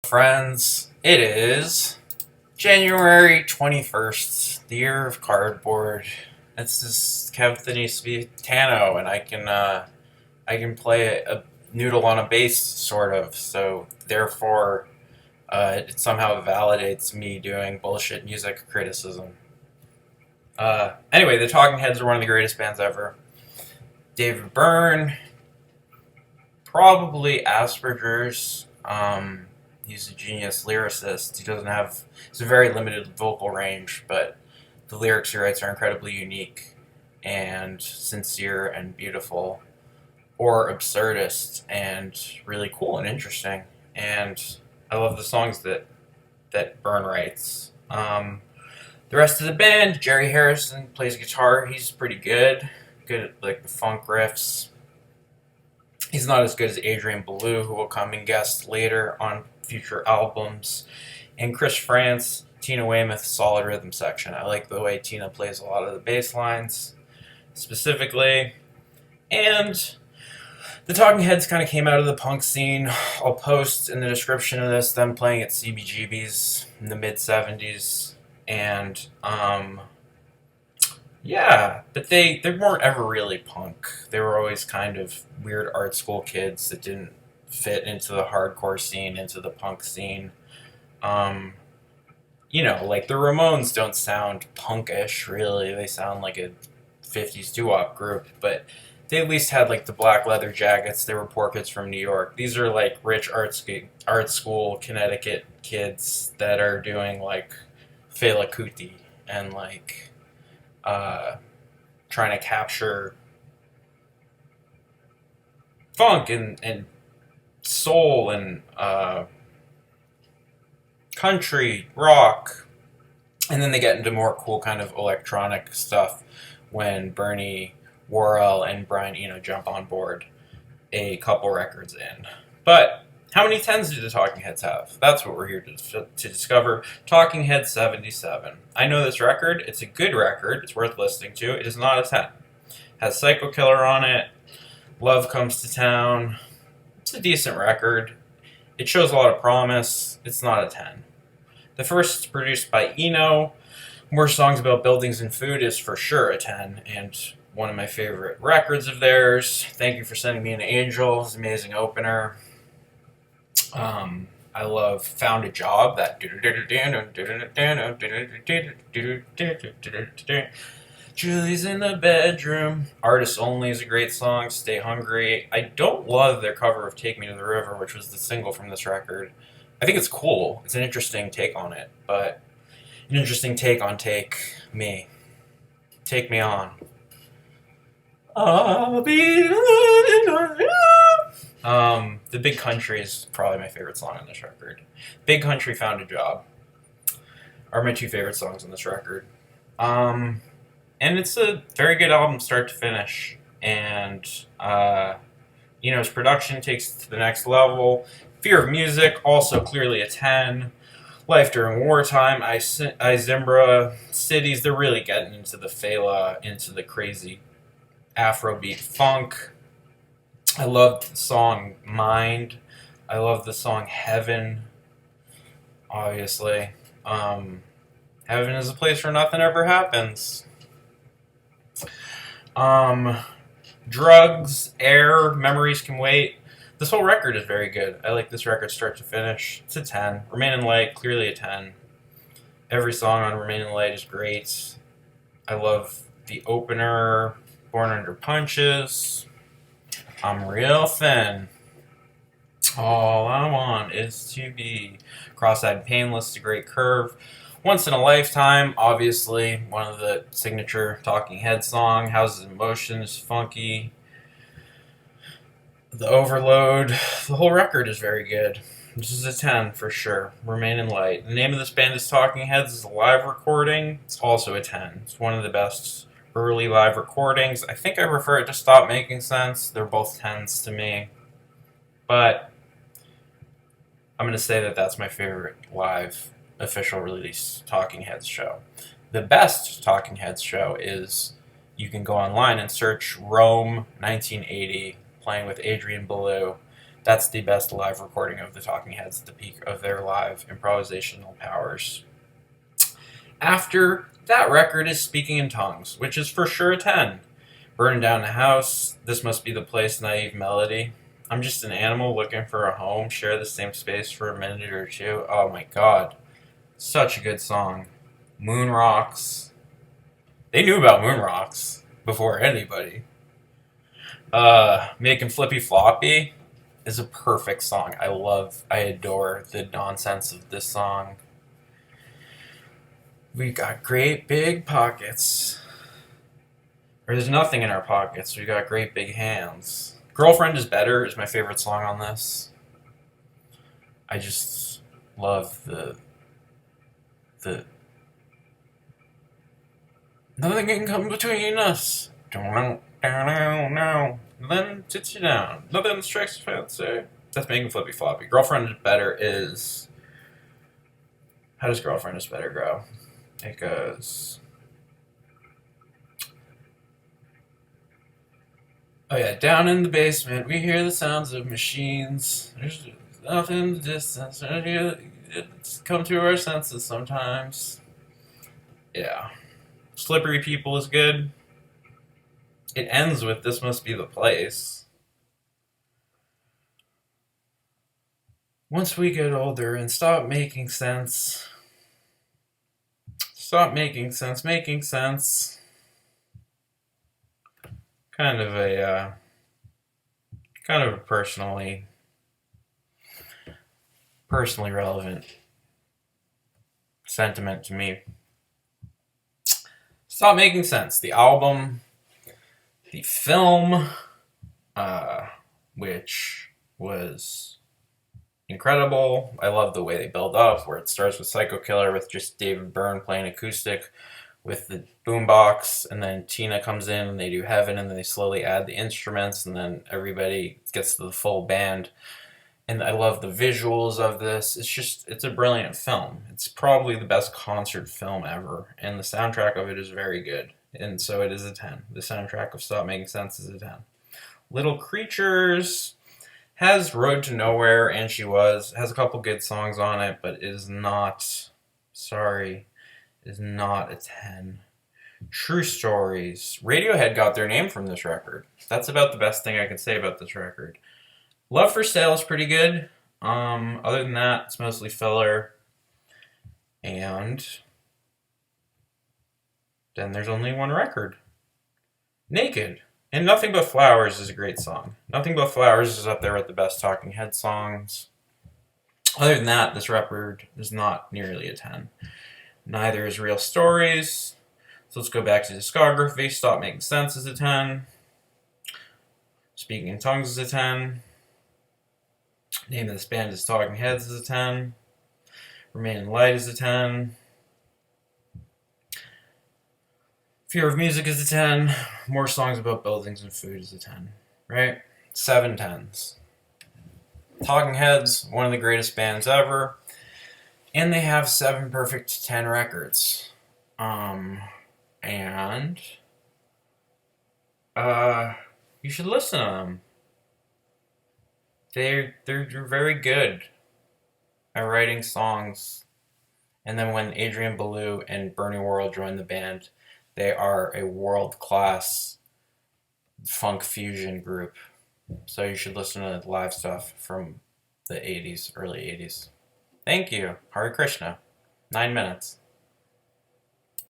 Friends, it is January 21st, the year of cardboard. It's this Anthony Tano, and I can play a noodle on a bass, sort of. So therefore, it somehow validates me doing bullshit music criticism. Anyway, the Talking Heads are one of the greatest bands ever. David Byrne, probably Asperger's. He's a genius lyricist. He's a very limited vocal range, but the lyrics he writes are incredibly unique and sincere and beautiful, or absurdist and really cool and interesting. And I love the songs that Byrne writes. The rest of the band, Jerry Harrison plays guitar. He's pretty good. Good at like the funk riffs. He's not as good as Adrian Belew, who will come and guest later on future albums. And Chris France, Tina Weymouth, solid rhythm section. I like the way Tina plays a lot of the bass lines, specifically. And the Talking Heads kind of came out of the punk scene. I'll post in the description of this them playing at CBGB's in the mid 70s. And yeah, but they weren't ever really punk. They were always kind of weird art school kids that didn't fit into the hardcore scene, into the punk scene. Um, like the Ramones don't sound punkish, really. They sound like a 50s doo-wop group, but they at least had like the black leather jackets. They were poor kids from New York. These are like rich art school Connecticut kids that are doing like Fela Kuti and like uh, trying to capture funk and soul and country rock, and then they get into more cool kind of electronic stuff when Bernie Worrell and Brian Eno jump on board a couple records in. But how many tens do the Talking Heads have? That's what we're here to discover. Talking Heads 77. I know this record. It's a good record. It's worth listening to. It is not a 10. It has Psycho Killer on it. Love Comes to Town. It's a decent record. It shows a lot of promise. It's not a 10. The first is produced by Eno. More Songs About Buildings and Food is for sure a 10, and one of my favorite records of theirs. Thank You for Sending Me an Angel. It's an amazing opener. I love Found a Job. That Julie's in the bedroom. Artist Only is a great song. Stay Hungry. I don't love their cover of Take Me to the River, which was the single from this record. I think it's cool. It's an interesting take on it, but an interesting take on Take Me. Take Me On. I'll be The Big Country is probably my favorite song on this record. Big Country, Found a Job are my two favorite songs on this record. And it's a very good album, start to finish. And, his production takes it to the next level. Fear of Music, also clearly a 10. Life During Wartime, Zimbra, Cities, they're really getting into the Fela, into the crazy Afrobeat funk. I love the song Mind. I love the song Heaven, obviously. Heaven is a place where nothing ever happens. Drugs, Air, Memories Can Wait. This whole record is very good. I like this record start to finish. It's a 10. Remain in Light, clearly a 10. Every song on Remain in Light is great. I love the opener, Born Under Punches. I'm real thin. All I want is to be. Cross-eyed Painless, a great curve. Once in a Lifetime, obviously, one of the signature Talking Head song. Houses in Motion is funky. The Overload, the whole record is very good. This is a 10 for sure. Remain in Light. The name of this band is Talking Heads. It's a live recording. It's also a 10. It's one of the best early live recordings. I think I prefer it to Stop Making Sense. They're both 10s to me. But I'm going to say that that's my favorite live official release Talking Heads show. The best Talking Heads show is, you can go online and search Rome 1980, playing with Adrian Belew. That's the best live recording of the Talking Heads at the peak of their live improvisational powers. After that record is Speaking in Tongues, which is for sure a 10. Burning Down the House, This Must Be the Place, Naive Melody. I'm Just an Animal Looking for a Home, Share the Same Space for a Minute or Two. Oh my god. Such a good song. Moon Rocks. They knew about Moon Rocks before anybody. Making Flippy Floppy is a perfect song. I adore the nonsense of this song. We got great big pockets. Or there's nothing in our pockets. We got great big hands. Girlfriend is Better is my favorite song on this. I just love the nothing can come between us. Don't down. Then sits you down. Nothing strikes your fancy. That's Making Flippy Floppy. Girlfriend is Better is. How does Girlfriend is Better go? It goes. Oh yeah, down in the basement, we hear the sounds of machines. There's off in the distance. It's come to our senses sometimes. Yeah. Slippery People is good. It ends with This Must Be the Place. Once we get older and stop making sense. Stop making sense, making sense. Kind of a personally relevant sentiment to me. Stop Making Sense. The album, the film, which was incredible. I love the way they build up, where it starts with Psycho Killer with just David Byrne playing acoustic with the boombox, and then Tina comes in and they do Heaven, and then they slowly add the instruments, and then everybody gets to the full band. And I love the visuals of this. It's a brilliant film. It's probably the best concert film ever, and the soundtrack of it is very good. And so it is a 10. The soundtrack of Stop Making Sense is a 10. Little Creatures has Road to Nowhere, and has a couple good songs on it, but is not a 10. True Stories. Radiohead got their name from this record. That's about the best thing I can say about this record. Love for Sale is pretty good. Other than that, it's mostly filler. And then there's only one record. Naked. And Nothing But Flowers is a great song. Nothing But Flowers is up there with the best Talking Head songs. Other than that, this record is not nearly a 10. Neither is Real Stories. So let's go back to Discography. Stop Making Sense is a 10. Speaking in Tongues is a 10. Name of this band is Talking Heads is a 10. Remain in Light is a 10. Fear of Music is a 10. More Songs About Buildings and Food is a 10. Right? 7 10s. Talking Heads, one of the greatest bands ever. And they have 7 perfect 10 records. And you should listen to them. They're very good at writing songs. And then when Adrian Belew and Bernie Worrell joined the band, they are a world-class funk fusion group. So you should listen to live stuff from the 80s, early 80s. Thank you. Hare Krishna. 9 minutes.